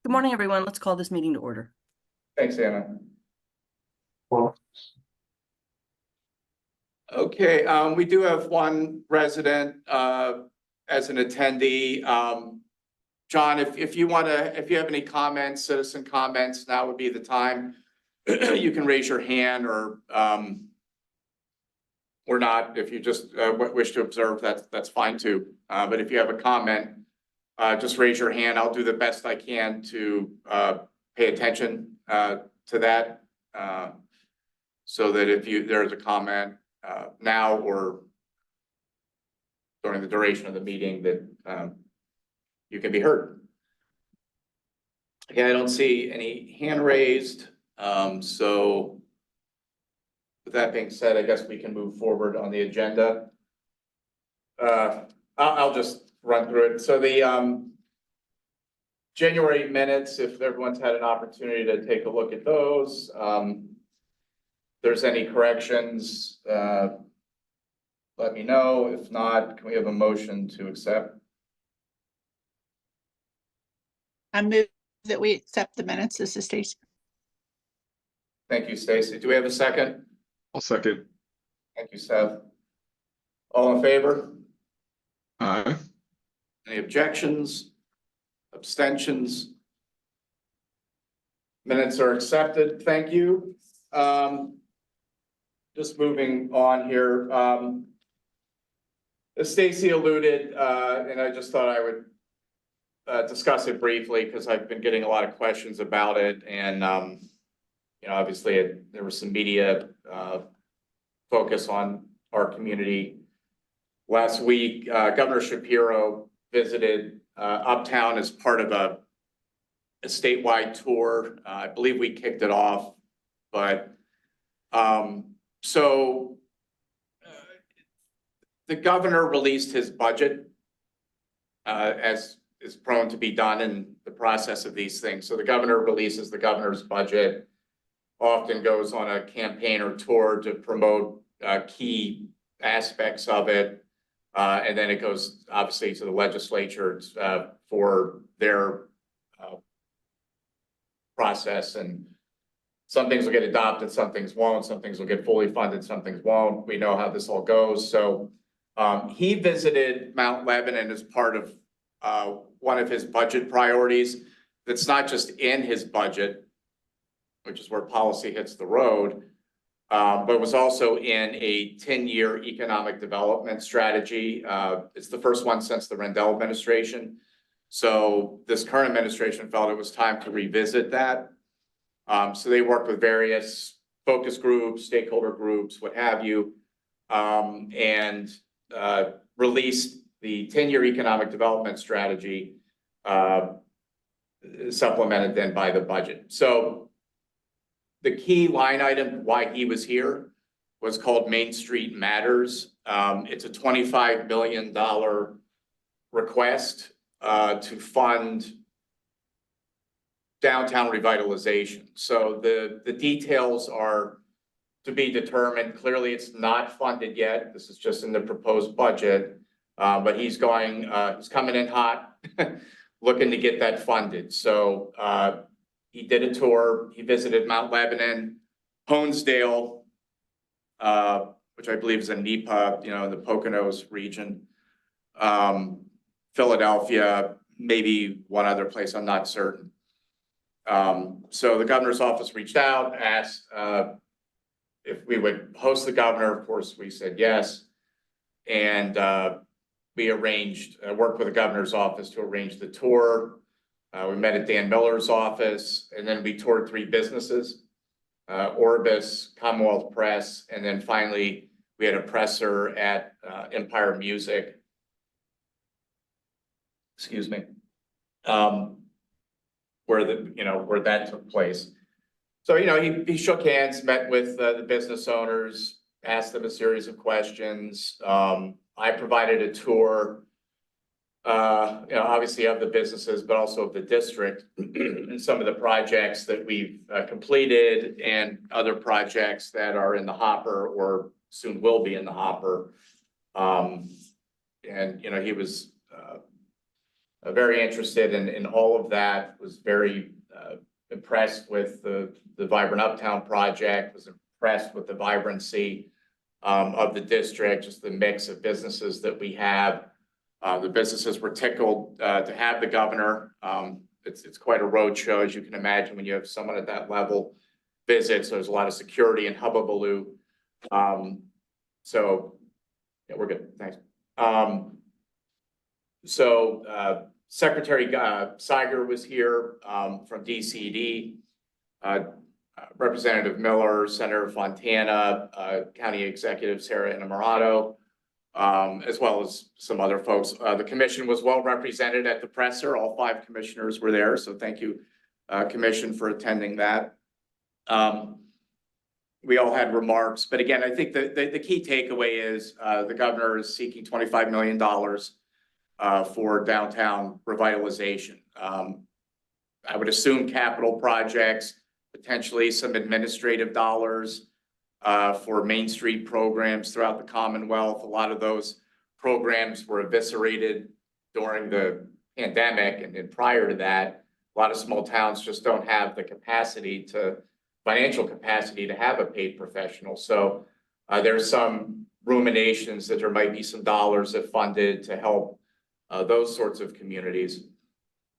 Good morning, everyone. Let's call this meeting to order. Thanks, Anna. Okay, we do have one resident as an attendee. John, if you have any comments, citizen comments, now would be the time. You can raise your hand or not. If you just wish to observe, that's fine too. But if you have a comment, just raise your hand. I'll do the best I can to pay attention to that. So that if there's a comment now or during the duration of the meeting that you can be heard. Okay, I don't see any hand raised. So with that being said, I guess we can move forward on the agenda. I'll just run through it. So the January minutes, if everyone's had an opportunity to take a look at those, there's any corrections, let me know. If not, can we have a motion to accept? I move that we accept the minutes. This is Stacy. Thank you, Stacy. Do we have a second? I'll second. Thank you, Seth. All in favor? Aye. Any objections? Abstentions? Minutes are accepted. Thank you. Just moving on here. As Stacy alluded, and I just thought I would discuss it briefly because I've been getting a lot of questions about it, and you know, obviously there was some media focus on our community. Last week, Governor Shapiro visited Uptown as part of a statewide tour. I believe we kicked it off, but so the governor released his budget as is prone to be done in the process of these things. So the governor releases the governor's budget, often goes on a campaign or tour to promote key aspects of it. And then it goes obviously to the legislature for their process, and some things will get adopted, some things won't, some things will get fully funded, some things won't. We know how this all goes. So he visited Mount Lebanon as part of one of his budget priorities. That's not just in his budget, which is where policy hits the road, but was also in a 10-year economic development strategy. It's the first one since the Rendell administration. So this current administration felt it was time to revisit that. So they worked with various focus groups, stakeholder groups, what have you, and released the 10-year economic development strategy, supplemented then by the budget. So the key line item why he was here was called Main Street Matters. It's a $25 million request to fund downtown revitalization. So the details are to be determined. Clearly, it's not funded yet. This is just in the proposed budget, but he's coming in hot, looking to get that funded. So he did a tour. He visited Mount Lebanon, Honesdale, which I believe is in NEPA, you know, in the Poconos region, Philadelphia, maybe one other place, I'm not certain. So the governor's office reached out, asked if we would host the governor. Of course, we said yes. And we arranged, worked with the governor's office to arrange the tour. We met at Dan Miller's office, and then we toured 3 businesses, Orbis, Commonwealth Press, and then finally we had a presser at Empire Music. Excuse me. Where that took place. So, you know, he shook hands, met with the business owners, asked them a series of questions. I provided a tour, you know, obviously of the businesses, but also of the district and some of the projects that we've completed and other projects that are in the hopper or soon will be in the hopper. And, you know, he was very interested in all of that, was very impressed with the Vibrant Uptown project, was impressed with the vibrancy of the district, just the mix of businesses that we have. The businesses were tickled to have the governor. It's quite a road show, as you can imagine, when you have someone at that level visit. So there's a lot of security and hubbubaloo. So yeah, we're good. Thanks. Secretary Siger was here from DCD. Representative Miller, Senator Fontana, County Executive Sarah Innamorato, as well as some other folks. The commission was well represented at the presser. All 5 commissioners were there. So thank you, commission, for attending that. We all had remarks, but again, I think the key takeaway is the governor is seeking $25 million for downtown revitalization. I would assume capital projects, potentially some administrative dollars for Main Street programs throughout the Commonwealth. A lot of those programs were eviscerated during the pandemic, and prior to that, a lot of small towns just don't have the financial capacity to have a paid professional. So there's some ruminations that there might be some dollars that funded to help those sorts of communities.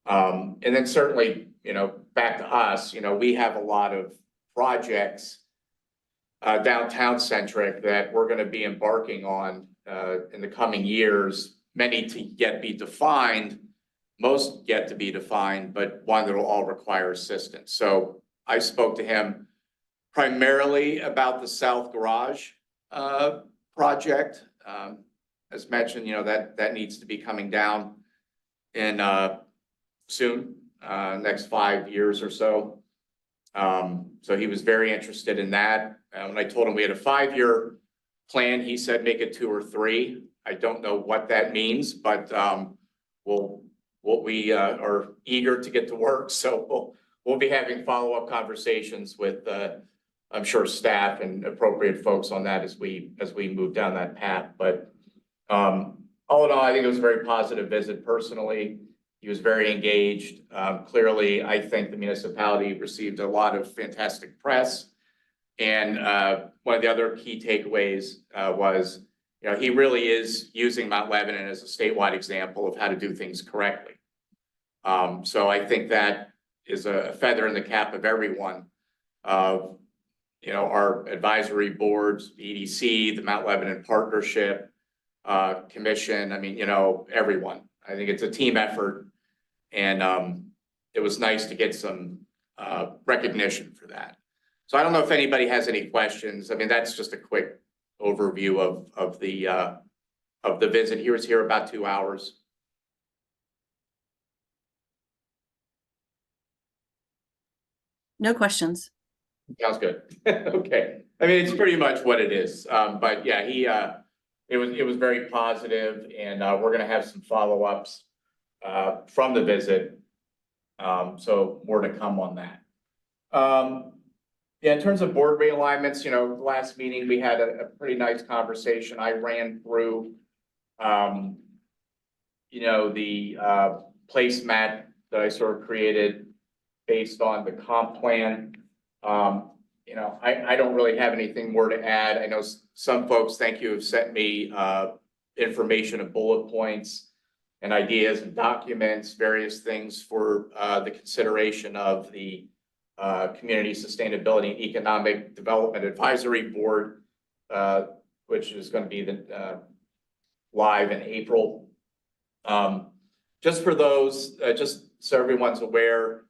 And then certainly, back to us, we have a lot of projects downtown centric that we're going to be embarking on in the coming years, many to yet be defined, most yet to be defined, but one that will all require assistance. So I spoke to him primarily about the South Garage project. As mentioned, that needs to be coming down in soon, next 5 years or so. So he was very interested in that. When I told him we had a 5-year plan, he said make it 2 or 3. I don't know what that means, but we are eager to get to work. So we'll be having follow-up conversations with I'm sure staff and appropriate folks on that as we move down that path. But all in all, I think it was a very positive visit personally. He was very engaged. Clearly, I think the municipality received a lot of fantastic press. And one of the other key takeaways was, he really is using Mount Lebanon as a statewide example of how to do things correctly. So I think that is a feather in the cap of everyone. Our advisory boards, EDC, the Mount Lebanon Partnership, Commission. I mean, everyone. I think it's a team effort, and it was nice to get some recognition for that. So I don't know if anybody has any questions. I mean, that's just a quick overview of the visit. He was here about 2 hours. No questions. Sounds good. Okay. I mean, it's pretty much what it is. But yeah, it was very positive, and we're going to have some follow-ups from the visit. So more to come on that. Yeah, in terms of board realignments, last meeting we had a pretty nice conversation. I ran through, the placemat that I sort of created based on the comp plan. I don't really have anything more to add. I know some folks, thank you, have sent me information and bullet points and ideas and documents, various things for the consideration of the Community Sustainability and Economic Development Advisory Board, which is going to be live in April. Just for those, just so everyone's aware,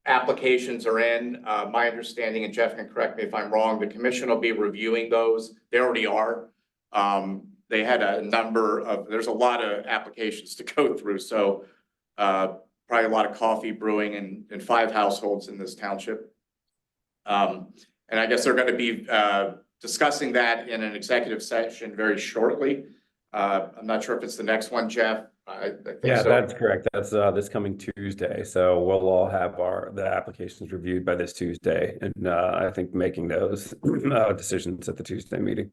applications are in. My understanding, and Jeff can correct me if I'm wrong, the commission will be reviewing those. They already are. They had there's a lot of applications to go through. So probably a lot of coffee brewing in 5 households in this township. And I guess they're going to be discussing that in an executive session very shortly. I'm not sure if it's the next one, Jeff. I think Yeah, so. that's correct. That's this coming Tuesday. So we'll all have the applications reviewed by this Tuesday, and I think making those decisions at the Tuesday meeting.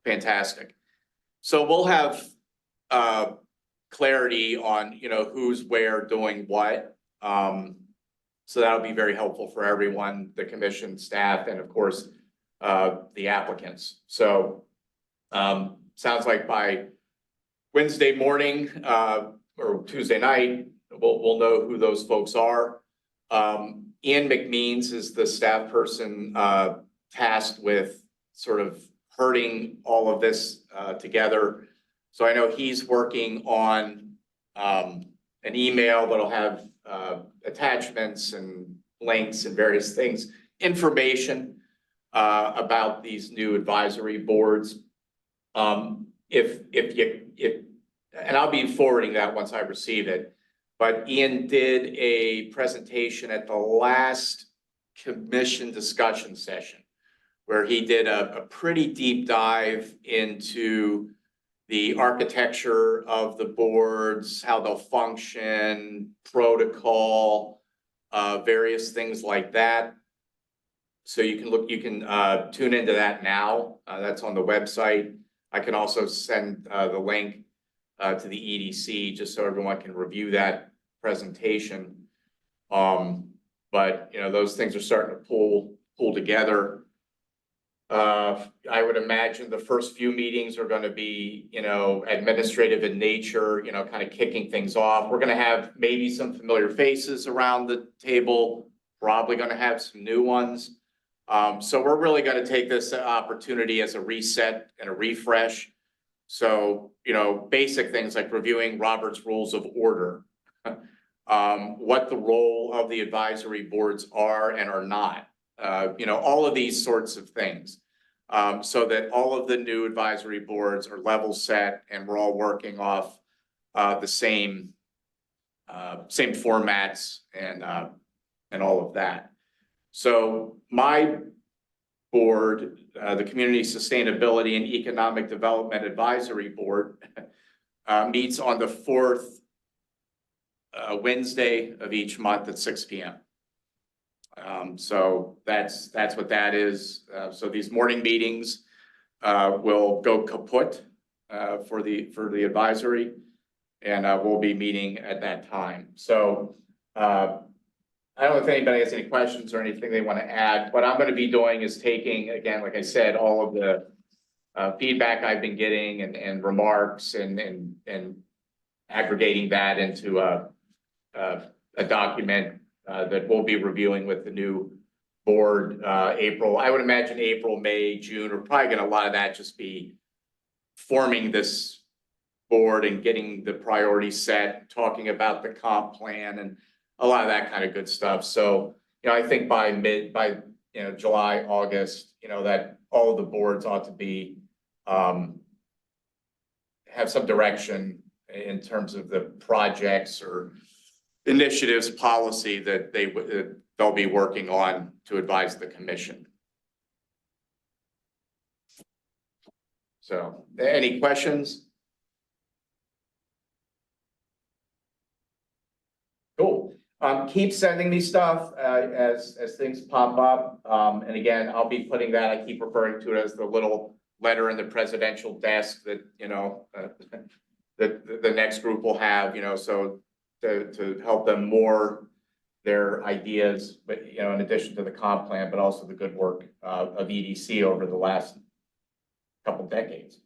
Fantastic. So we'll have clarity on, you know, who's where doing what. So that'll be very helpful for everyone, the commission, staff, and of course, the applicants. So, sounds like by Wednesday morning, or Tuesday night, we'll know who those folks are. Ian McMeans is the staff person, tasked with sort of herding all of this, together. So I know he's working on, an email that'll have, attachments and links and various things, information, about these new advisory boards. And I'll be forwarding that once I receive it. But Ian did a presentation at the last commission discussion session where he did a pretty deep dive into the architecture of the boards, how they'll function, protocol, various things like that. So you can tune into that now. That's on the website. I can also send the link to the EDC just so everyone can review that presentation. But you know, those things are starting to pull together. I would imagine the first few meetings are going to be, you know, administrative in nature, you know, kind of kicking things off. We're going to have maybe some familiar faces around the table, probably going to have some new ones. So we're really going to take this opportunity as a reset and a refresh. So, you know, basic things like reviewing Robert's Rules of Order, what the role of the advisory boards are and are not. You know, all of these sorts of things, so that all of the new advisory boards are level set and we're all working off the same formats and all of that. So my board, the Community Sustainability and Economic Development Advisory Board, meets on the fourth Wednesday of each month at 6 p.m. So that's what that is. So these morning meetings will go kaput for the advisory, and we'll be meeting at that time. So I don't know if anybody has any questions or anything they want to add. What I'm going to be doing is taking, again, like I said, all of the feedback I've been getting and remarks and aggregating that into a document that we'll be reviewing with the new board, April. I would imagine April, May, June, we're probably gonna, a lot of that just be forming this board and getting the priorities set, talking about the comp plan and a lot of that kind of good stuff. So, you know, I think by you know, July, August, you know, that all of the boards ought to be, have some direction in terms of the projects or initiatives, policy that they'll be working on to advise the commission. So, any questions? Cool. Keep sending me stuff as things pop up. And again, I'll be putting that, I keep referring to it as the little letter in the presidential desk that, you know, the next group will have, you know, so to help them more their ideas, but, you know, in addition to the comp plan, but also the good work of EDC over the last couple decades.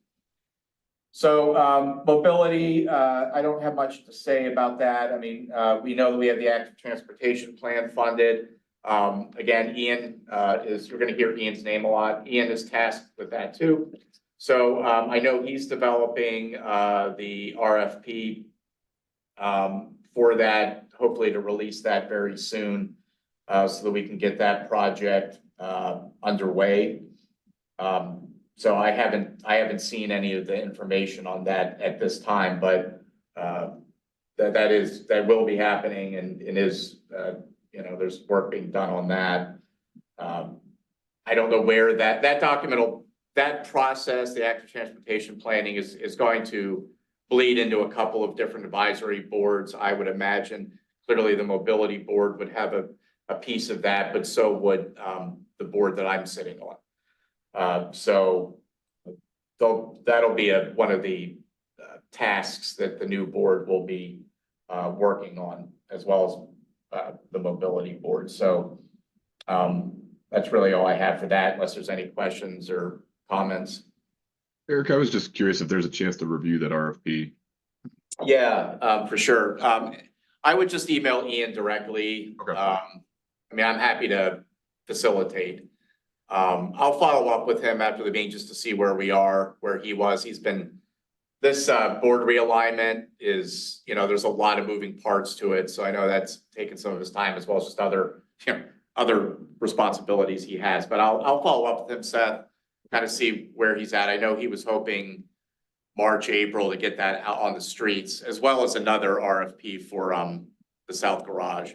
So mobility, I don't have much to say about that. I mean, we know that we have the active transportation plan funded. Again, Ian you're going to hear Ian's name a lot. Ian is tasked with that too. So I know he's developing the RFP for that, hopefully to release that very soon, so that we can get that project underway. So I haven't seen any of the information on that at this time, but that will be happening and is you know, there's work being done on that. I don't know where that document that process, the active transportation planning is going to bleed into a couple of different advisory boards. I would imagine clearly the mobility board would have a piece of that, but so would the board that I'm sitting on. So that'll be one of the tasks that the new board will be working on, as well as the mobility board. So that's really all I have for that, unless there's any questions or comments. Eric, I was just curious if there's a chance to review that RFP. Yeah, for sure. I would just email Ian directly. Okay. I mean, I'm happy to facilitate. I'll follow up with him after the meeting just to see where we are, where he was. He's been, this board realignment is, there's a lot of moving parts to it. So I know that's taken some of his time, as well as just other, other responsibilities he has. But I'll follow up with him, Seth, kind of see where he's at. I know he was hoping March, April to get that out on the streets, as well as another RFP for the South Garage.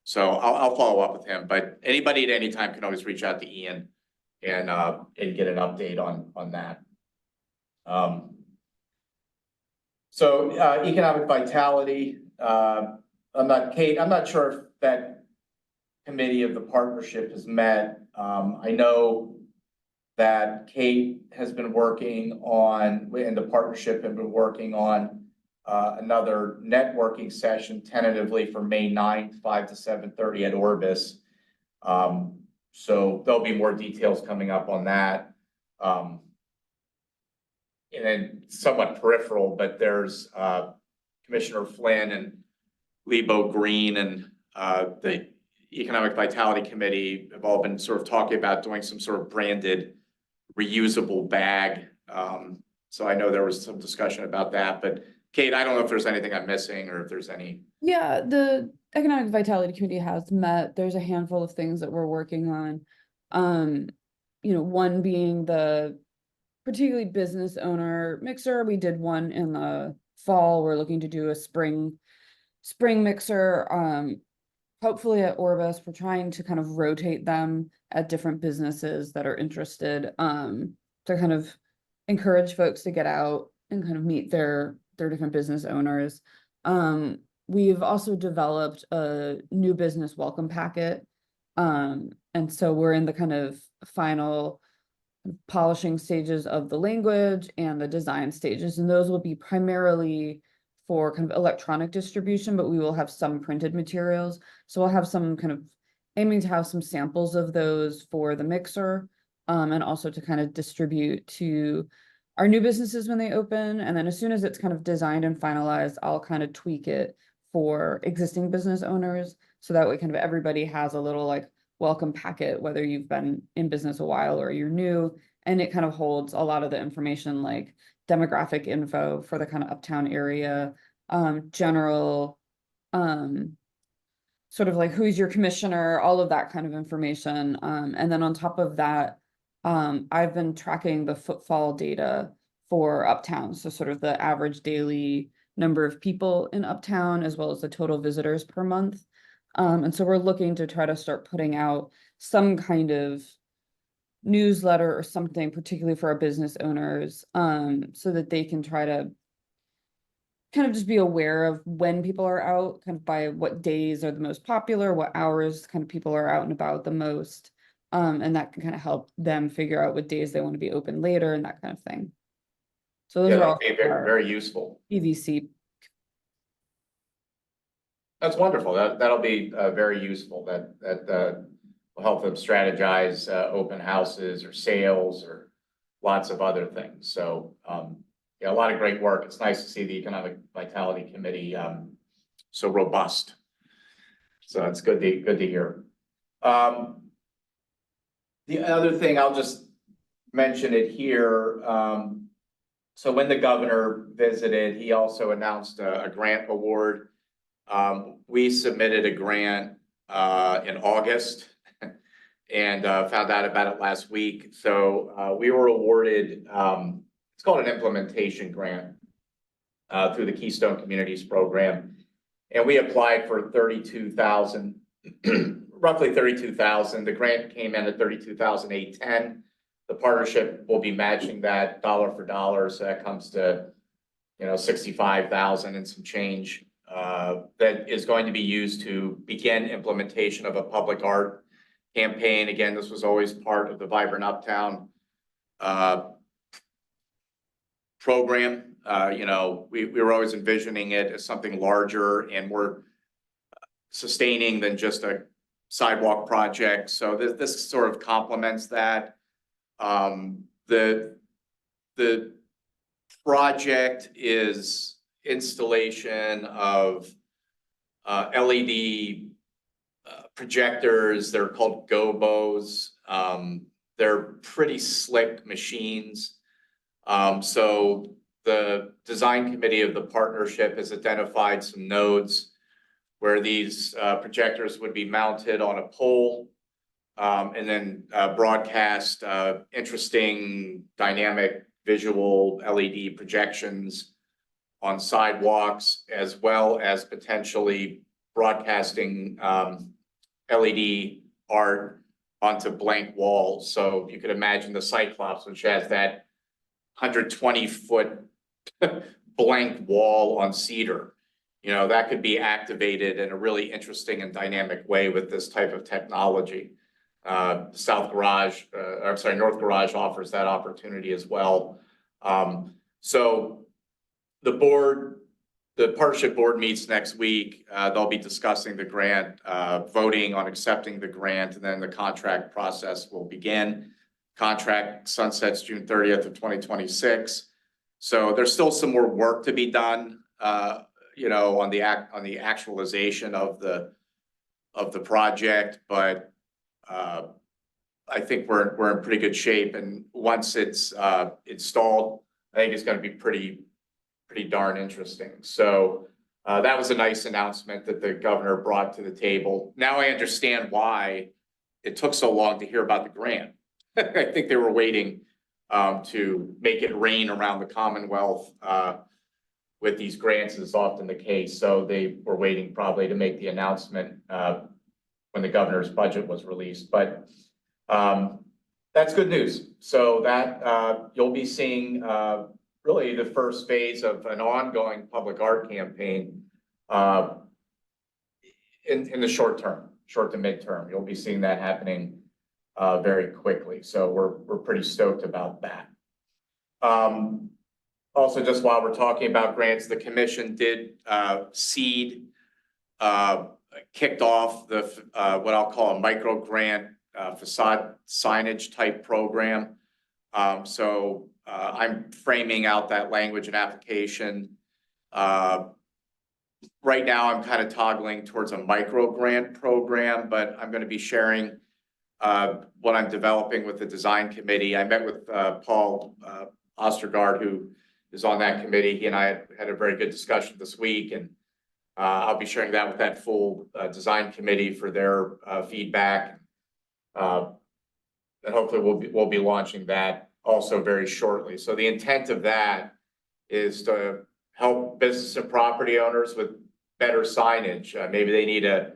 So I'll follow up with him, but anybody at any time can always reach out to Ian and get an update on that. So economic vitality, I'm not sure if that committee of the partnership has met. I know that Kate has been working on, and the partnership have been working on another networking session tentatively for May 9th, 5 to 7:30 at Orbis. So there'll be more details coming up on that. And then somewhat peripheral, but there's Commissioner Flynn and Lebo Green and the Economic Vitality Committee have all been sort of talking about doing some sort of branded reusable bag. So I know there was some discussion about that, but Kate, I don't know if there's anything I'm missing or if there's any. Yeah, the Economic Vitality Committee has met. There's a handful of things that we're working on. One being the particularly business owner mixer. We did one in the fall. We're looking to do a spring mixer. Hopefully at Orbis, we're trying to kind of rotate them at different businesses that are interested, to kind of encourage folks to get out and kind of meet their different business owners. We've also developed a new business welcome packet. And so we're in the kind of final polishing stages of the language and the design stages, and those will be primarily for kind of electronic distribution, but we will have some printed materials. So we'll have some kind of aiming to have some samples of those for the mixer, and also to kind of distribute to our new businesses when they open. And then as soon as it's kind of designed and finalized, I'll kind of tweak it for existing business owners. So that way kind of everybody has a little like welcome packet, whether you've been in business a while or you're new, and it kind of holds a lot of the information like demographic info for the kind of uptown area, general, sort of like who's your commissioner, all of that kind of information. And then on top of that, I've been tracking the footfall data for uptown. So sort of the average daily number of people in uptown, as well as the total visitors per month. And so we're looking to try to start putting out some kind of newsletter or something, particularly for our business owners, so that they can try to kind of just be aware of when people are out, kind of by what days are the most popular, what hours kind of people are out and about the most. And that can kind of help them figure out what days they want to be open later and that kind of thing. So those Yeah, are all that'd be very, very useful. EVC. That's wonderful. That'll be very useful. That will help them strategize open houses or sales or lots of other things. So yeah, a lot of great work. It's nice to see the Economic Vitality Committee so robust. So it's good to hear. The other thing, I'll just mention it here. So when the governor visited, he also announced a grant award. We submitted a grant in August and found out about it last week. So we were awarded, it's called an implementation grant through the Keystone Communities Program. And we applied for 32,000, roughly 32,000. The grant came in at 32,810. The partnership will be matching that dollar for dollar. So that comes to, 65,000 and some change. That is going to be used to begin implementation of a public art campaign. Again, this was always part of the Vibrant Uptown program. You know, we were always envisioning it as something larger and more sustaining than just a sidewalk project. So this sort of complements that. The project is installation of LED projectors. They're called gobos. They're pretty slick machines. So the design committee of the partnership has identified some nodes where these projectors would be mounted on a pole, and then broadcast interesting dynamic visual LED projections on sidewalks, as well as potentially broadcasting LED art onto blank walls. So you could imagine the Cyclops, which has that 120-foot blank wall on cedar. You know, that could be activated in a really interesting and dynamic way with this type of technology. North Garage offers that opportunity as well. So the partnership board meets next week. They'll be discussing the grant, voting on accepting the grant, and then the contract process will begin. Contract sunsets June 30th of 2026. So there's still some more work to be done, you know, on the actualization of the project, but I think we're in pretty good shape. And once it's installed, I think it's going to be pretty darn interesting. So that was a nice announcement that the governor brought to the table. Now I understand why it took so long to hear about the grant. I think they were waiting to make it rain around the Commonwealth with these grants, is often the case. So they were waiting probably to make the announcement when the governor's budget was released. But that's good news. So that you'll be seeing really the first phase of an ongoing public art campaign in the short to midterm. You'll be seeing that happening very quickly. So we're pretty stoked about that. Also, just while we're talking about grants, the commission did kicked off the what I'll call a micro grant facade signage type program. So I'm framing out that language and application. Right now, I'm kind of toggling towards a micro grant program, but I'm going to be sharing what I'm developing with the design committee. I met with Paul Ostergaard, who is on that committee. He and I had a very good discussion this week, and I'll be sharing that with that full design committee for their feedback. And hopefully we'll be launching that also very shortly. So the intent of that is to help business and property owners with better signage. Maybe they need a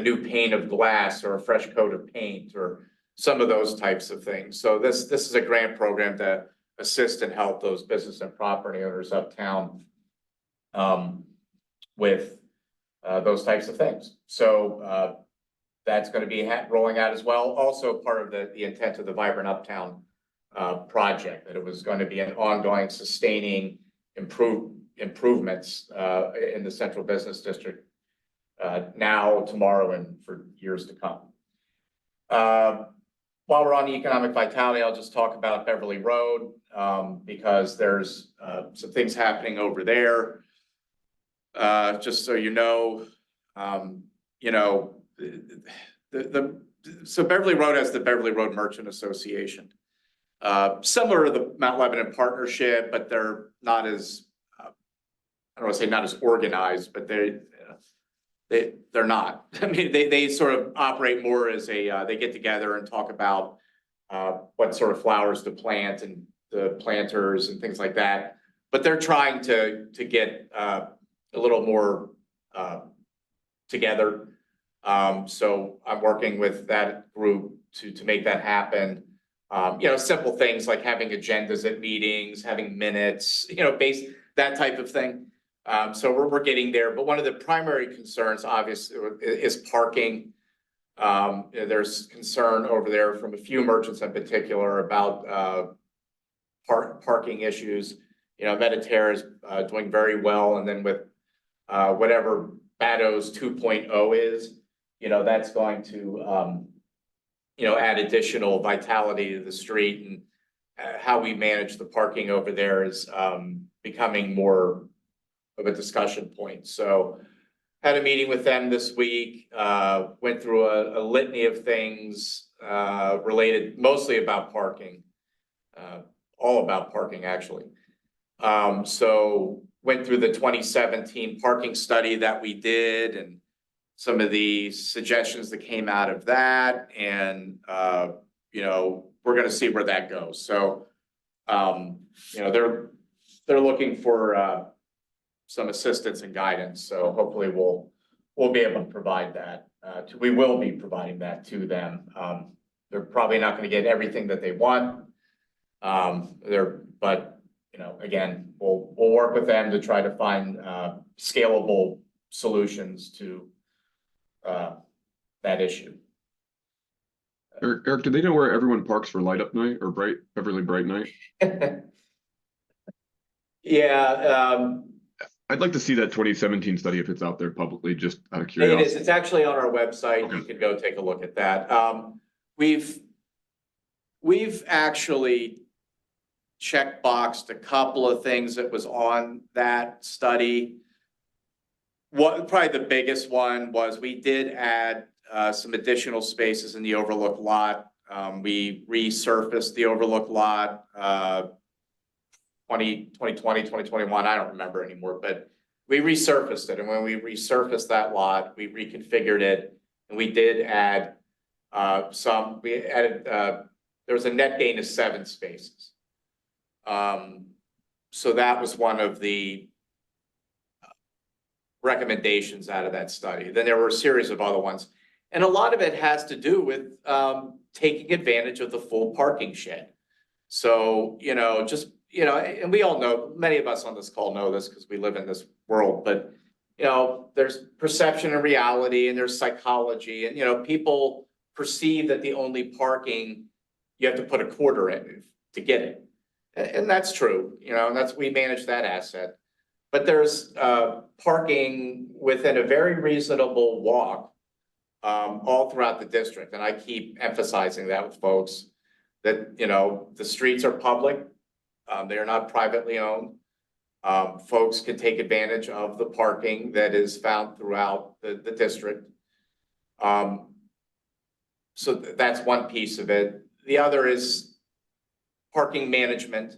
new pane of glass or a fresh coat of paint or some of those types of things. So this is a grant program to assist and help those business and property owners uptown with those types of things. So that's going to be rolling out as well. Also part of the intent of the Vibrant Uptown project, that it was going to be an ongoing, sustaining improvements in the central business district now, tomorrow, and for years to come. While we're on the economic vitality, I'll just talk about Beverly Road because there's some things happening over there. Just so you know, so Beverly Road has the Beverly Road Merchant Association, similar to the Mount Lebanon Partnership, but they're not as I don't want to say not as organized, but they're not. I mean, they sort of operate more as they get together and talk about what sort of flowers to plant and the planters and things like that. But they're trying to get a little more together. So I'm working with that group to make that happen. Simple things like having agendas at meetings, having minutes, that type of thing. So we're getting there, but one of the primary concerns, obviously, is parking. There's concern over there from a few merchants in particular about parking issues Mediterra is doing very well, and then with whatever Bados 2.0 is, that's going to add additional vitality to the street, and how we manage the parking over there is becoming more of a discussion point. So had a meeting with them this week, went through a litany of things related mostly about parking, all about parking actually. So went through the 2017 parking study that we did and some of the suggestions that came out of that, and we're gonna see where that goes. So they're looking for some assistance and guidance, so hopefully we'll be able to provide that. We will be providing that to them. They're probably not gonna get everything that they want. But again, we'll work with them to try to find scalable solutions to that issue. Eric, do they know where everyone parks for light up night or Beverly Bright night? Yeah, I'd like to see that 2017 study if it's out there publicly, just out of it curiosity. is. It's actually on our website. Okay. You can go take a look at that. We've actually checkboxed a couple of things that was on that study. Probably the biggest one was we did add some additional spaces in the overlook lot. We resurfaced the overlook lot 2020, 2021, I don't remember anymore, but we resurfaced it. And when we resurfaced that lot, we reconfigured it, and we did add there was a net gain of 7 spaces. So that was one of the recommendations out of that study. Then there were a series of other ones. And a lot of it has to do with taking advantage of the full parking shed. So, and we all know, many of us on this call know this because we live in this world, but there's perception and reality, and there's psychology, and people perceive that the only parking you have to put a quarter in to get it. And that's true, and we manage that asset. But there's parking within a very reasonable walk all throughout the district. And I keep emphasizing that with folks that, the streets are public. They are not privately owned. Folks can take advantage of the parking that is found throughout the district. So that's one piece of it. The other is parking management.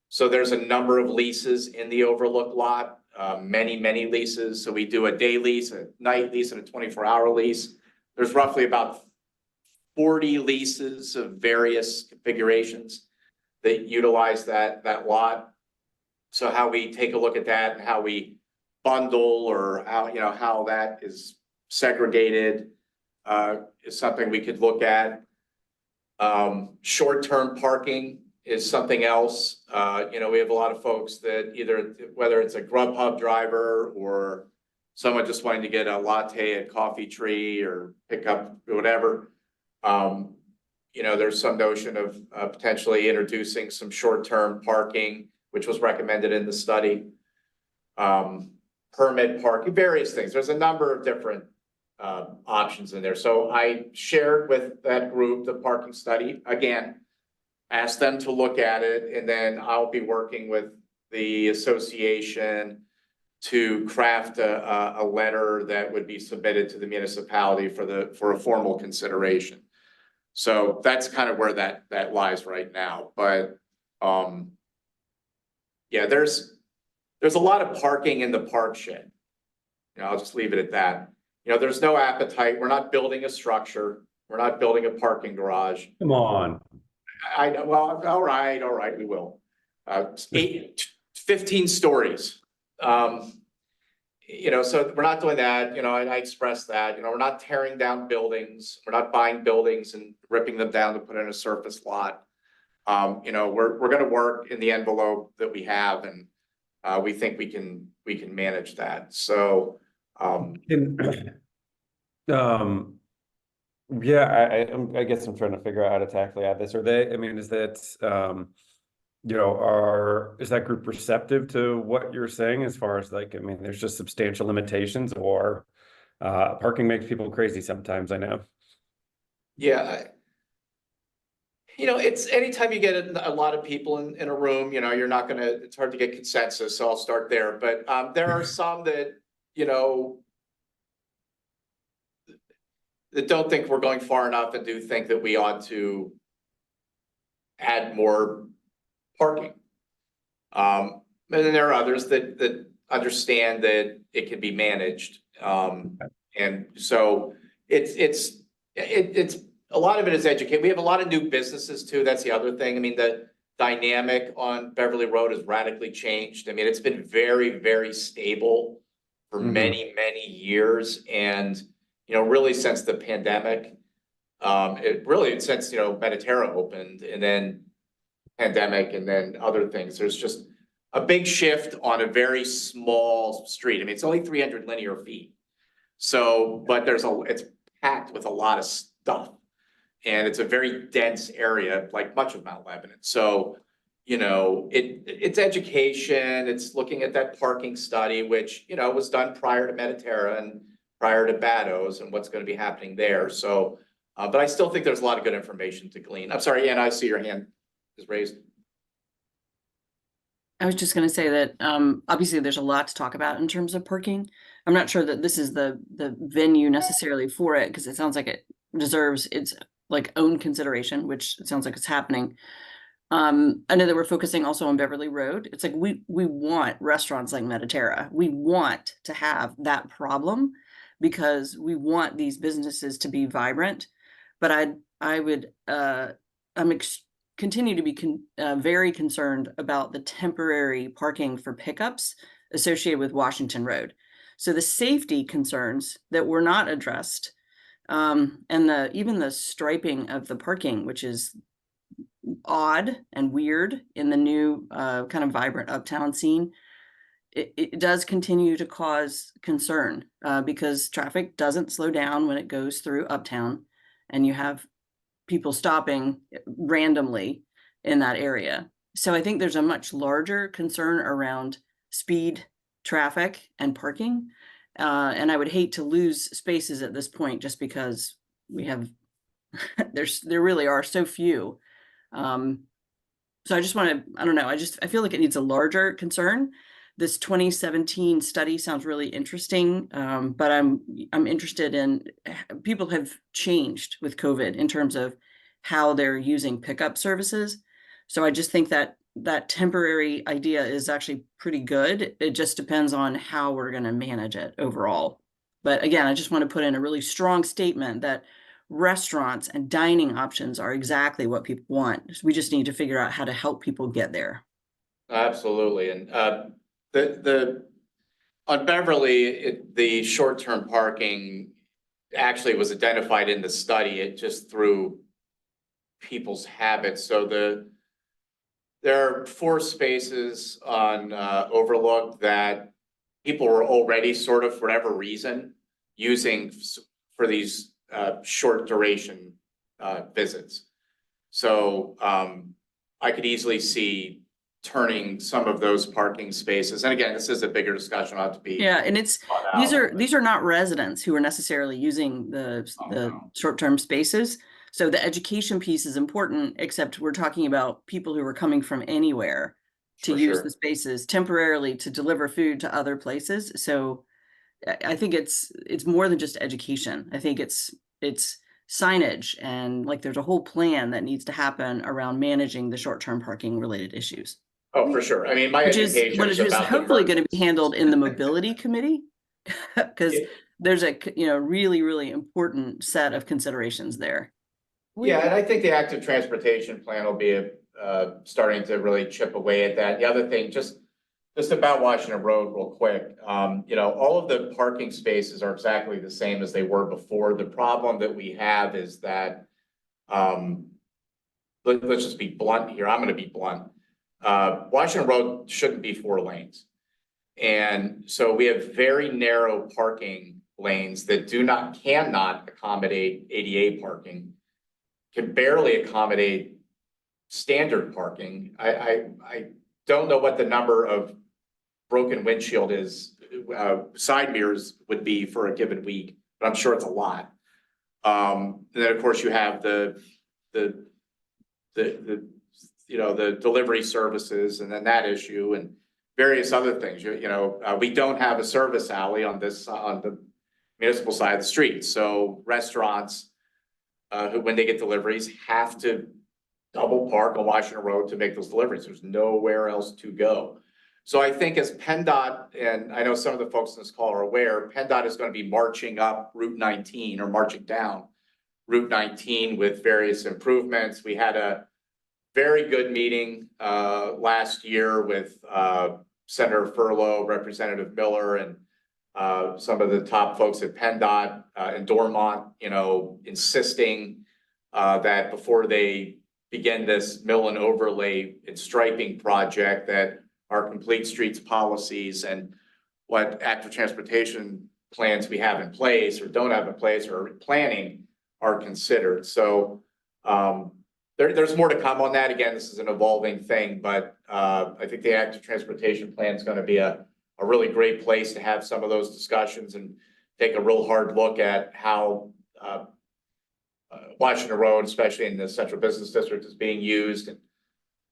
So there's a number of leases in the overlook lot, many leases. So we do a day lease, a night lease, and a 24-hour lease. There's roughly about 40 leases of various configurations that utilize that lot. So how we take a look at that and how we bundle, or how that is segregated is something we could look at. Short-term parking is something else. We have a lot of folks that whether it's a Grubhub driver or someone just wanting to get a latte at Coffee Tree or pick up whatever, there's some notion of potentially introducing some short-term parking, which was recommended in the study. Permit parking, various things. There's a number of different options in there. So I shared with that group the parking study, again, asked them to look at it, and then I'll be working with the association to craft a letter that would be submitted to the municipality for a formal consideration. So that's kind of where that lies right now. But yeah, there's a lot of parking in the park shed. I'll just leave it at that. There's no appetite. We're not building a structure. We're not building a parking garage. Come on. Well, all right, we will. 15 stories. So we're not doing that, and I expressed that, we're not tearing down buildings. We're not buying buildings and ripping them down to put in a surface lot. We're gonna work in the envelope that we have, and we think we can manage that. So, yeah, I guess I'm trying to figure out how to tackle this. Is that, is that group receptive to what you're saying as far as like, I mean, there's just substantial limitations, or parking makes people crazy sometimes, I know. Yeah. It's anytime you get a lot of people in a room, you're not gonna, it's hard to get consensus, so I'll start there, but there are some that, that don't think we're going far enough and do think that we ought to add more parking. And then there are others that understand that it can be managed. And so it's a lot of it is educate. We have a lot of new businesses too. That's the other thing. I mean, the dynamic on Beverly Road has radically changed. I mean, it's been very, very stable for many, many years. And, really since the pandemic, since, Mediterra opened, and then pandemic, and then other things, there's just a big shift on a very small street. I mean, it's only 300 linear feet. So, but it's packed with a lot of stuff. And it's a very dense area, like much of Mount Lebanon. So, it's education, it's looking at that parking study, which, was done prior to Mediterra and prior to Bados and what's going to be happening there. So, but I still think there's a lot of good information to glean. I'm sorry, Ann, I see your hand is raised. I was just going to say that obviously there's a lot to talk about in terms of parking. I'm not sure that this is the venue necessarily for it, because it sounds like it deserves its like own consideration, which it sounds like it's happening. I know that we're focusing also on Beverly Road. It's like we want restaurants like Mediterra. We want to have that problem because we want these businesses to be vibrant. But I would continue to be very concerned about the temporary parking for pickups associated with Washington Road. So the safety concerns that were not addressed, and even the striping of the parking, which is odd and weird in the new kind of vibrant uptown scene, it does continue to cause concern because traffic doesn't slow down when it goes through uptown, and you have people stopping randomly in that area. So I think there's a much larger concern around speed, traffic, and parking. And I would hate to lose spaces at this point just because we have, there really are so few. So I just want to, I don't know, I feel like it needs a larger concern. This 2017 study sounds really interesting, but I'm interested in, people have changed with COVID in terms of how they're using pickup services. So I just think that that temporary idea is actually pretty good. It just depends on how we're going to manage it overall. But again, I just want to put in a really strong statement that restaurants and dining options are exactly what people want. We just need to figure out how to help people get there. Absolutely. And on Beverly, the short-term parking actually was identified in the study, it just through people's habits. So there are 4 spaces on Overlook that people were already sort of, for whatever reason, using for these short duration visits. So I could easily see turning some of those parking spaces. And again, this is a bigger discussion. I'll have to be. Yeah, and these are not residents who are necessarily using the short-term spaces. So the education piece is important, except we're talking about people who are coming from anywhere to use the spaces temporarily to deliver food to other places. So I think it's more than just education. I think it's signage, and like there's a whole plan that needs to happen around managing the short-term parking related issues. Oh, for sure. I mean, which is hopefully going to be handled in the mobility committee, because there's a really, really important set of considerations there. Yeah, and I think the active transportation plan will be starting to really chip away at that. The other thing, just about Washington Road real quick, all of the parking spaces are exactly the same as they were before. The problem that we have is that, let's just be blunt here. I'm going to be blunt. Washington Road shouldn't be 4 lanes. And so we have very narrow parking lanes that cannot accommodate ADA parking, can barely accommodate standard parking. I don't know what the number of broken windshield is, side mirrors would be for a given week, but I'm sure it's a lot. And then, of course, you have the you know, the delivery services and then that issue and various other things. We don't have a service alley on the municipal side of the street. So restaurants, who, when they get deliveries, have to double park on Washington Road to make those deliveries. There's nowhere else to go. So I think as PennDOT, and I know some of the folks in this call are aware, PennDOT is going to be marching up Route 19 or marching down Route 19 with various improvements. We had a very good meeting last year with Senator Furlow, Representative Miller, and some of the top folks at PennDOT and Dormont, insisting that before they begin this mill and overlay and striping project, that our complete streets policies and what active transportation plans we have in place or don't have in place or planning are considered. So there's more to come on that. Again, this is an evolving thing, but I think the active transportation plan is going to be a really great place to have some of those discussions and take a real hard look at how Washington Road, especially in the central business district, is being used, and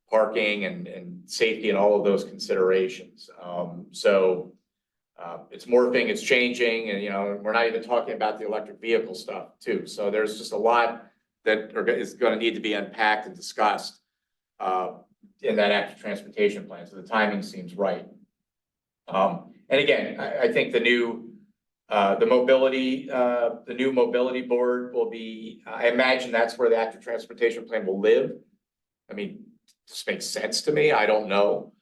parking and safety and all of those considerations. It's morphing, it's changing, and we're not even talking about the electric vehicle stuff too. So there's just a lot that is going to need to be unpacked and discussed in that active transportation plan. So the timing seems right. And again, I think the new mobility board will be, I imagine that's where the active transportation plan will live. I mean, this makes sense to me. I don't know.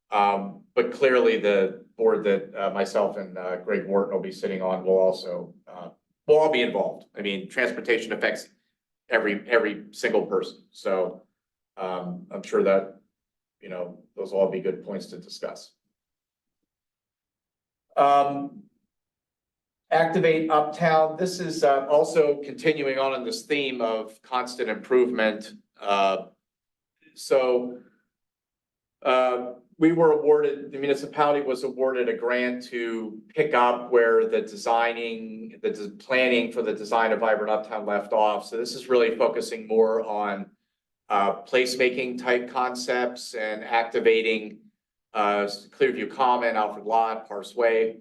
But clearly the board that myself and Greg Wharton will be sitting on will also, we'll all be involved. I mean, transportation affects every single person. So I'm sure that, those will all be good points to discuss. Activate Uptown. This is also continuing on in this theme of constant improvement. We were awarded, the municipality was awarded a grant to pick up where the planning for the design of Vibrant Uptown left off. So this is really focusing more on placemaking type concepts and activating Clearview Common, Alfred Lot, Parsway,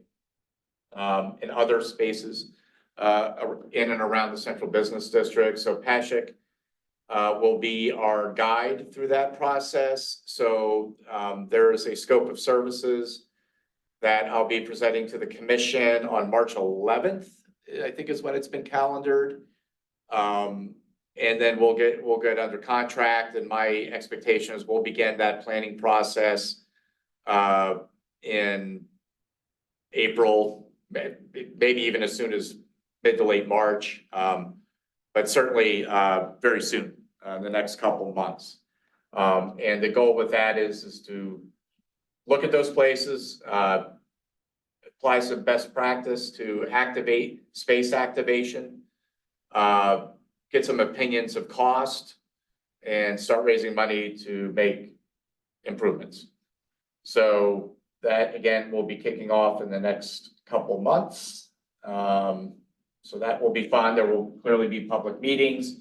and other spaces in and around the central business district. So Pashik will be our guide through that process. So there is a scope of services that I'll be presenting to the commission on March 11th, I think is when it's been calendared. And then we'll get under contract, and my expectation is we'll begin that planning process in April, maybe even as soon as mid to late March, but certainly very soon, the next couple of months. And the goal with that is to look at those places, apply some best practice to activate space activation, get some opinions of cost, and start raising money to make improvements. So that, again, will be kicking off in the next couple months. So that will be fun. There will clearly be public meetings,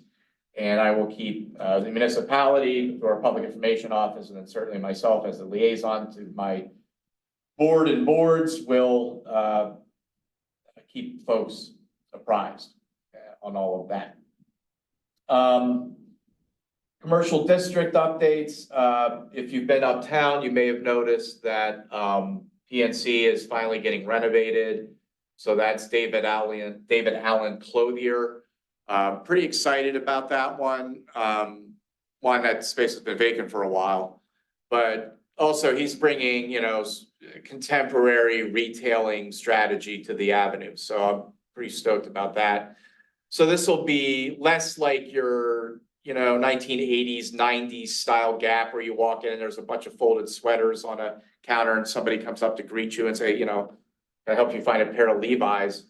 and I will keep the municipality through our public information office, and then certainly myself as the liaison to my board and boards will keep folks apprised on all of that. Commercial district updates. If you've been uptown, you may have noticed that PNC is finally getting renovated. So that's David Allen Clothier. Pretty excited about that one. One, that space has been vacant for a while, but also he's bringing, contemporary retailing strategy to the avenue. So I'm pretty stoked about that. So this will be less like your, 1980s, 90s style Gap where you walk in and there's a bunch of folded sweaters on a counter and somebody comes up to greet you and say, can I help you find a pair of Levi's?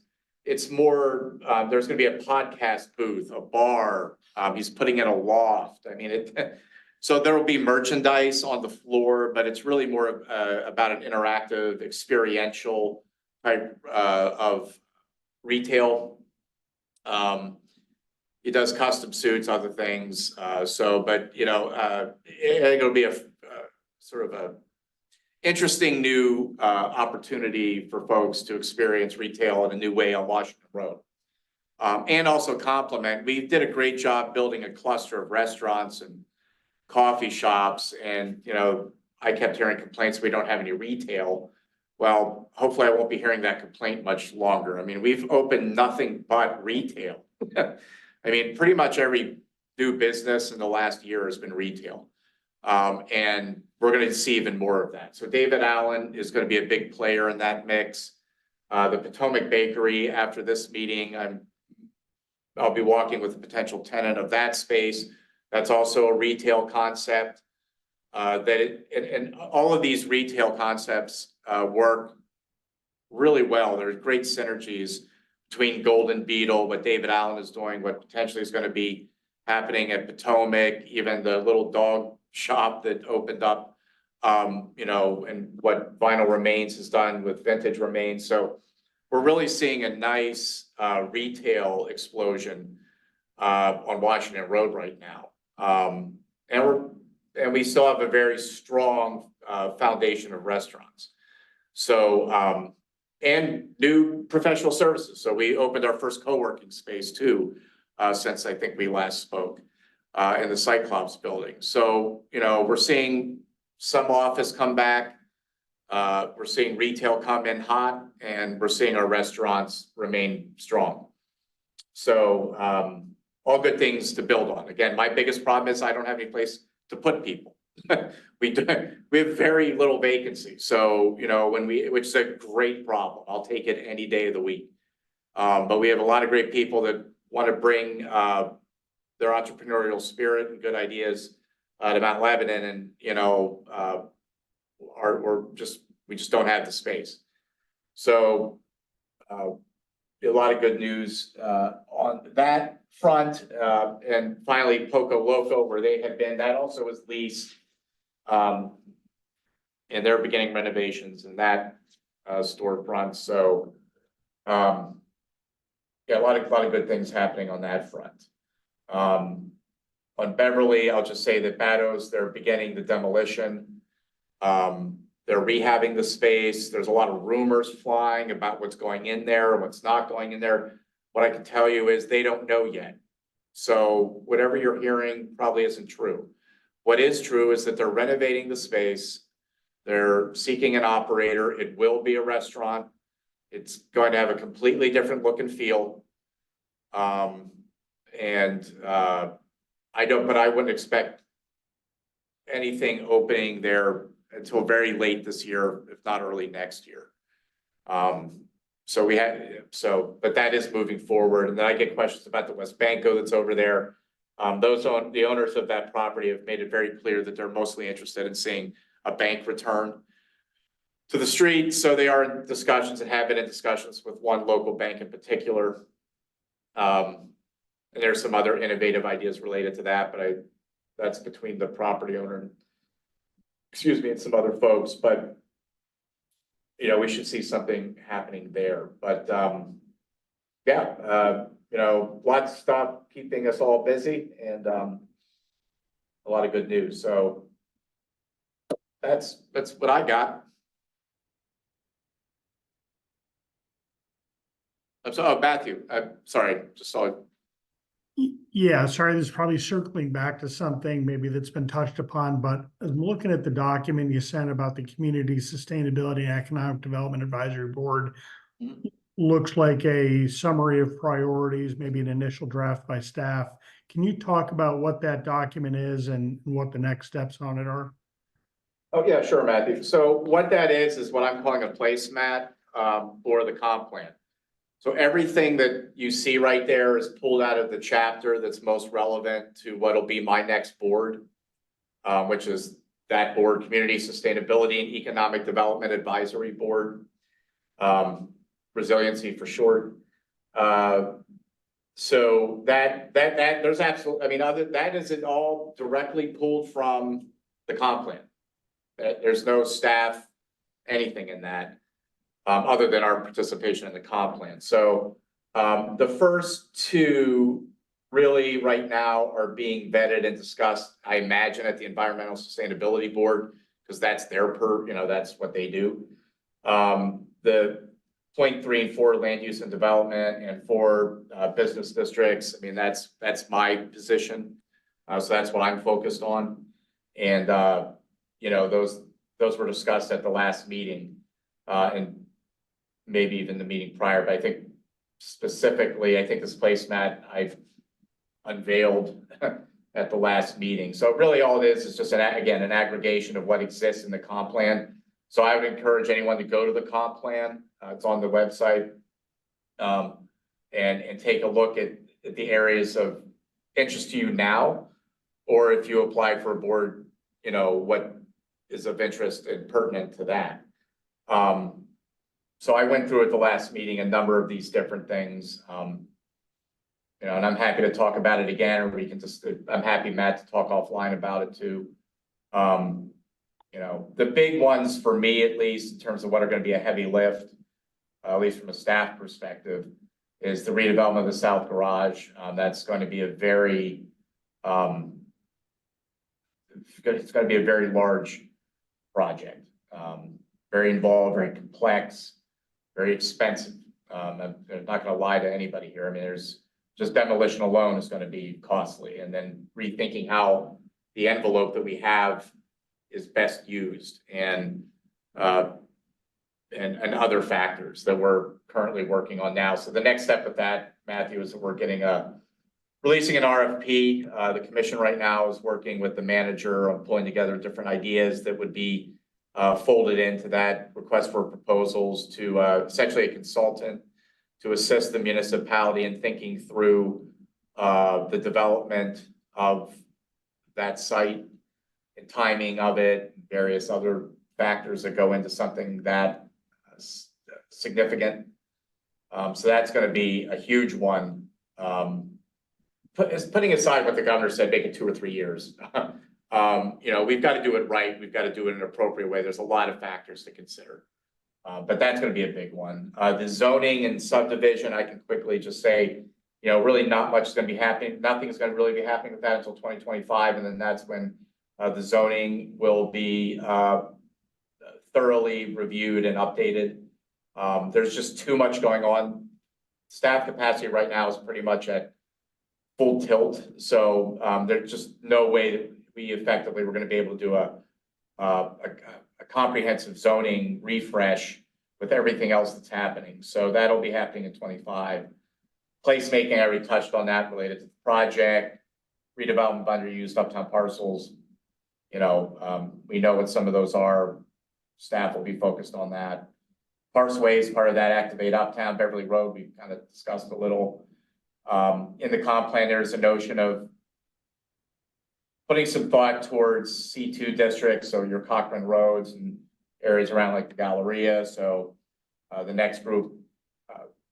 It's more, there's going to be a podcast booth, a bar. He's putting in a loft. I mean, So there will be merchandise on the floor, but it's really more about an interactive, experiential type of retail. He does custom suits, other things. But you know, I think it'll be a sort of a interesting new opportunity for folks to experience retail in a new way on Washington Road. And also complement, we did a great job building a cluster of restaurants and coffee shops, and you know, I kept hearing complaints we don't have any retail. Well, hopefully I won't be hearing that complaint much longer. I mean, we've opened nothing but retail. I mean, pretty much every new business in the last year has been retail. And we're gonna see even more of that. So David Allen is gonna be a big player in that mix. The Potomac Bakery, after this meeting, I'll be walking with a potential tenant of that space. That's also a retail concept. And all of these retail concepts work really well. There's great synergies between Golden Beetle, what David Allen is doing, what potentially is going to be happening at Potomac, even the little dog shop that opened up, you know, and what Vinyl Remains has done with Vintage Remains. So we're really seeing a nice retail explosion on Washington Road right now. And we still have a very strong foundation of restaurants. So, and new professional services. So we opened our first co-working space too, since I think we last spoke, in the Cyclops building. So, you know, we're seeing some office come back. We're seeing retail come in hot, and we're seeing our restaurants remain strong. So, all good things to build on. Again, my biggest problem is I don't have any place to put people. We have very little vacancy. So, you know, which is a great problem. I'll take it any day of the week. But we have a lot of great people that want to bring their entrepreneurial spirit and good ideas to Mount Lebanon, and you know, we just don't have the space. So, a lot of good news on that front. And finally, Poco Loco, where they had been, that also was leased. And they're beginning renovations in that storefront. So, yeah, a lot of good things happening on that front. On Beverly, I'll just say that Batto's, they're beginning the demolition. They're rehabbing the space. There's a lot of rumors flying about what's going in there and what's not going in there. What I can tell you is they don't know yet. So whatever you're hearing probably isn't true. What is true is that they're renovating the space. They're seeking an operator. It will be a restaurant. It's going to have a completely different look and feel. But I wouldn't expect anything opening there until very late this year, if not early next year. But that is moving forward. And then I get questions about the West Banco that's over there. The owners of that property have made it very clear that they're mostly interested in seeing a bank return to the street. So they are in discussions and have been in discussions with one local bank in particular. And there's some other innovative ideas related to that, but that's between the property owner, and some other folks. But you know, we should see something happening there. But you know, lots of stuff keeping us all busy, and a lot of good news. So that's what I got. Matthew, I'm sorry, just saw it. Yeah, sorry, this is probably circling back to something maybe that's been touched upon, but I'm looking at the document you sent about the Community Sustainability and Economic Development Advisory Board. Looks like a summary of priorities, maybe an initial draft by staff. Can you talk about what that document is and what the next steps on it are? Oh, yeah, sure, Matthew. So what that is what I'm calling a placemat for the comp plan. So everything that you see right there is pulled out of the chapter that's most relevant to what'll be my next board, which is that board, Community Sustainability and Economic Development Advisory Board, resiliency for short. So there's absolutely, I mean, that isn't all directly pulled from the comp plan. There's no staff, anything in that, other than our participation in the comp plan. So, the first two really right now are being vetted and discussed, I imagine, at the Environmental Sustainability Board, because that's their that's what they do. The point 3 and 4 land use and development and 4 business districts. I mean, that's my position. So that's what I'm focused on. And, those were discussed at the last meeting, and maybe even the meeting prior, but I think specifically, I think this placemat I've unveiled at the last meeting. So really all it is just an aggregation of what exists in the comp plan. So I would encourage anyone to go to the comp plan. It's on the website. And take a look at the areas of interest to you now, or if you apply for a board, what is of interest and pertinent to that. So I went through at the last meeting a number of these different things. And I'm happy to talk about it again, or we can I'm happy, Matt, to talk offline about it too. The big ones for me, at least in terms of what are going to be a heavy lift, at least from a staff perspective, is the redevelopment of the South Garage. That's going to be a very, it's going to be a very large project. Very involved, very complex, very expensive. I'm not going to lie to anybody here. I mean, there's just demolition alone is going to be costly, and then rethinking how the envelope that we have is best used, and other factors that we're currently working on now. So the next step with that, Matthew, is that we're releasing an RFP. The commission right now is working with the manager on pulling together different ideas that would be folded into that request for proposals to essentially a consultant to assist the municipality in thinking through the development of that site and timing of it, various other factors that go into something that significant. So that's going to be a huge one. Putting aside what the governor said, make it 2 or 3 years. We've got to do it right. We've got to do it in an appropriate way. There's a lot of factors to consider. But that's going to be a big one. The zoning and subdivision, I can quickly just say, really not much is going to be happening. Nothing is going to really be happening with that until 2025. And then that's when the zoning will be thoroughly reviewed and updated. There's just too much going on. Staff capacity right now is pretty much at full tilt. So there's just no way that we effectively we're going to be able to do a comprehensive zoning refresh with everything else that's happening. So that'll be happening in 25. Placemaking, I already touched on that related to the project. Redevelopment of underused uptown parcels. We know what some of those are. Staff will be focused on that. Parseways, part of that, Activate Uptown, Beverly Road, we kind of discussed a little. In the comp plan, there's a notion of putting some thought towards C2 districts, so your Cochrane roads and areas around like the Galleria. So the next group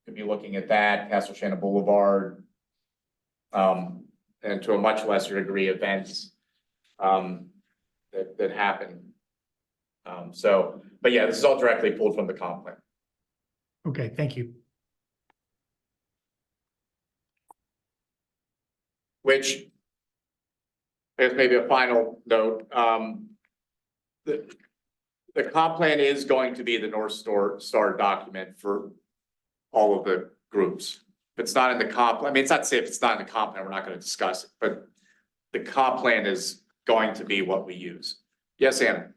could be looking at that, Castle Shannon Boulevard, and to a much lesser degree, events that happen. But yeah, this is all directly pulled from the comp plan. Okay, thank you. Which, I guess maybe a final note, the comp plan is going to be the North Star document for all of the groups. If it's not in the comp, I mean, it's not to say if it's not in the comp plan, we're not going to discuss it, but the comp plan is going to be what we use. Yes, Anna?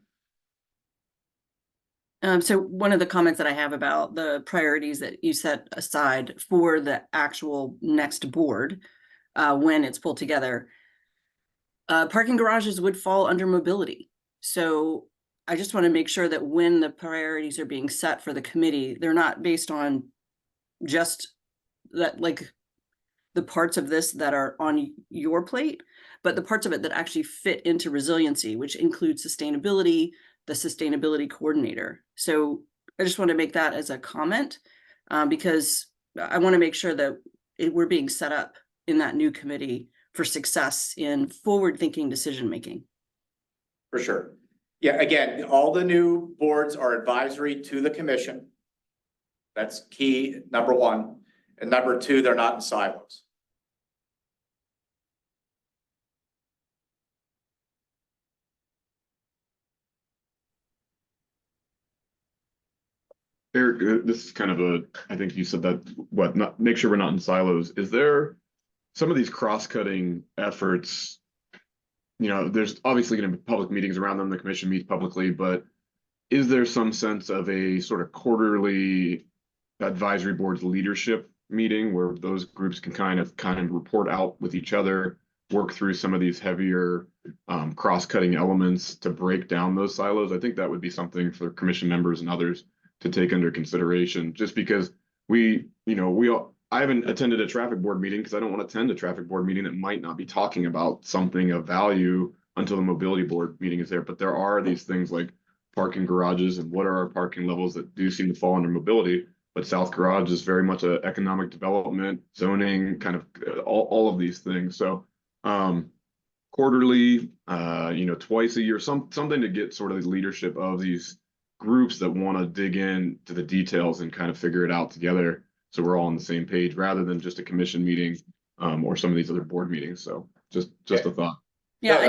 So one of the comments that I have about the priorities that you set aside for the actual next board, when it's pulled together, parking garages would fall under mobility. So I just want to make sure that when the priorities are being set for the committee, they're not based on just that, like the parts of this that are on your plate, but the parts of it that actually fit into resiliency, which includes sustainability, the sustainability coordinator. So I just want to make that as a comment, because I want to make sure that we're being set up in that new committee for success in forward-thinking decision-making. For sure. Yeah, again, all the new boards are advisory to the commission. That's key, number one. And number two, they're not in silos. Eric, this is kind of I think you said that, not make sure we're not in silos. Is there some of these cross-cutting efforts? There's obviously going to be public meetings around them. The commission meets publicly, but is there some sense of a sort of quarterly advisory board's leadership meeting where those groups can kind of report out with each other, work through some of these heavier cross-cutting elements to break down those silos? I think that would be something for commission members and others to take under consideration, just because I haven't attended a traffic board meeting because I don't want to attend a traffic board meeting that might not be talking about something of value until the mobility board meeting is there. But there are these things like parking garages and what are our parking levels that do seem to fall under mobility. But South Garage is very much a economic development, zoning, kind of all of these things. So quarterly, twice a year, something to get sort of the leadership of these groups that want to dig in to the details and kind of figure it out together, so we're all on the same page rather than just a commission meeting or some of these other board meetings. So just a thought. Yeah, No,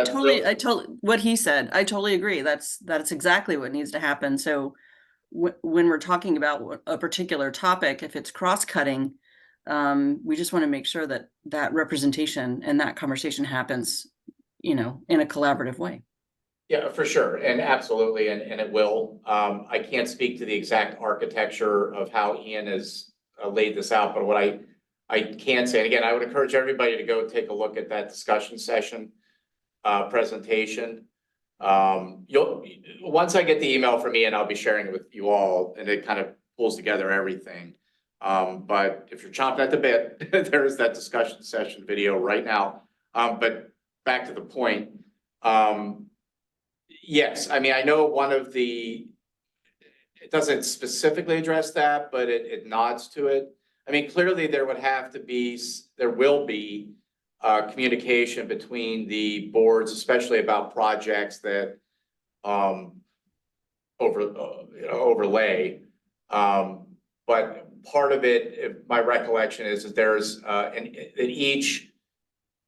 I totally what he said. I totally agree. That's exactly what needs to happen. So when we're talking about a particular topic, if it's cross-cutting, we just want to make sure that that representation and that conversation happens, in a collaborative way. Yeah, for sure, and absolutely, and it will. I can't speak to the exact architecture of how Ian has laid this out, but what I can say, and again, I would encourage everybody to go take a look at that discussion session presentation. Once I get the email from Ian, I'll be sharing it with you all, and it kind of pulls together everything. But if you're chomping at the bit, there's that discussion session video right now. But back to the point. Yes, I mean, I know it doesn't specifically address that, but it nods to it. I mean, clearly there will be communication between the boards, especially about projects that overlay. But part of it, my recollection is that there's that each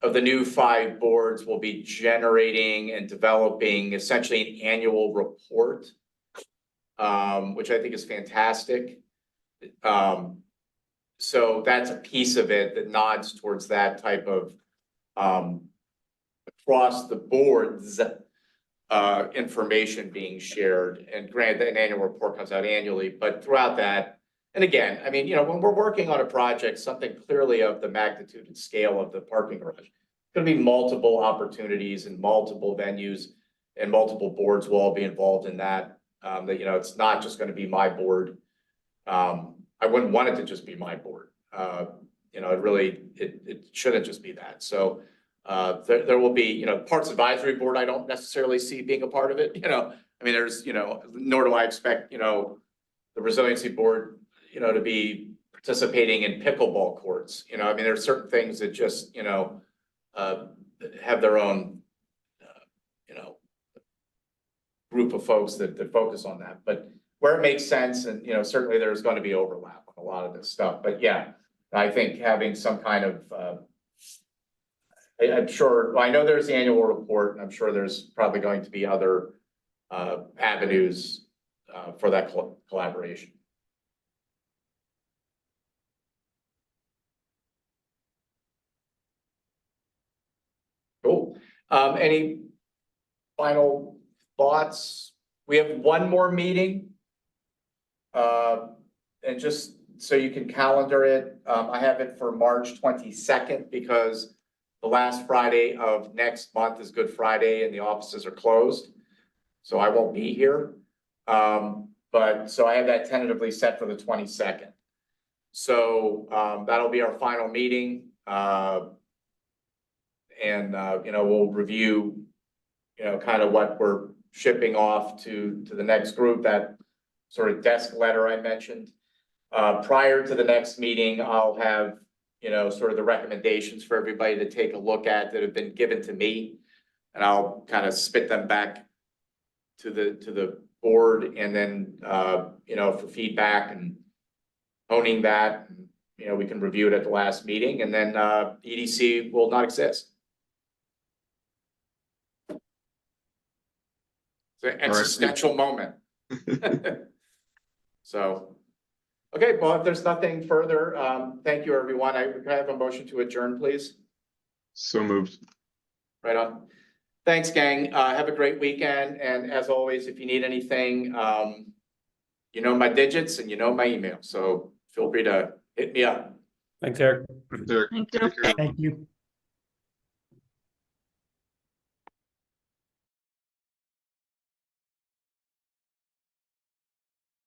of the new 5 boards will be generating and developing essentially an annual report, which I think is fantastic. So that's a piece of it that nods towards that type of across the boards information being shared. And granted, an annual report comes out annually, but throughout that, and again, I mean, when we're working on a project, something clearly of the magnitude and scale of the parking garage, it's going to be multiple opportunities and multiple venues, and multiple boards will all be involved in that. It's not just going to be my board. I wouldn't want it to just be my board. It shouldn't just be that. So there will be, Parks Advisory Board, I don't necessarily see being a part of it. I mean, there's, nor do I expect, the Resiliency Board, to be participating in pickleball courts. I mean, there's certain things that just, have their own, group of folks that focus on that. But where it makes sense, and certainly there's going to be overlap on a lot of this stuff. But yeah, I think having some kind of, I'm sure, well, I know there's the annual report, and I'm sure there's probably going to be other avenues for that collaboration. Cool. Any final thoughts? We have one more meeting. And just so you can calendar it, I have it for March 22nd because the last Friday of next month is Good Friday and the offices are closed. So I won't be here. But so I have that tentatively set for the 22nd. So that'll be our final meeting. And we'll review, kind of what we're shipping off to the next group, that sort of desk letter I mentioned. Prior to the next meeting, I'll have, you know, sort of the recommendations for everybody to take a look at that have been given to me. And I'll kind of spit them back to the board and then, you know, for feedback and owning that, you know, we can review it at the last meeting and then, EDC will not exist. It's an existential moment. So, okay, well, if there's nothing further, thank you, everyone. Can I have a motion to adjourn, please? So moved. Right on. Thanks, gang. Have a great weekend. And as always, if you need anything, you know my digits and you know my email. So feel free to hit me up. Thanks, Eric. Derek, Thank you. take care. Thank you.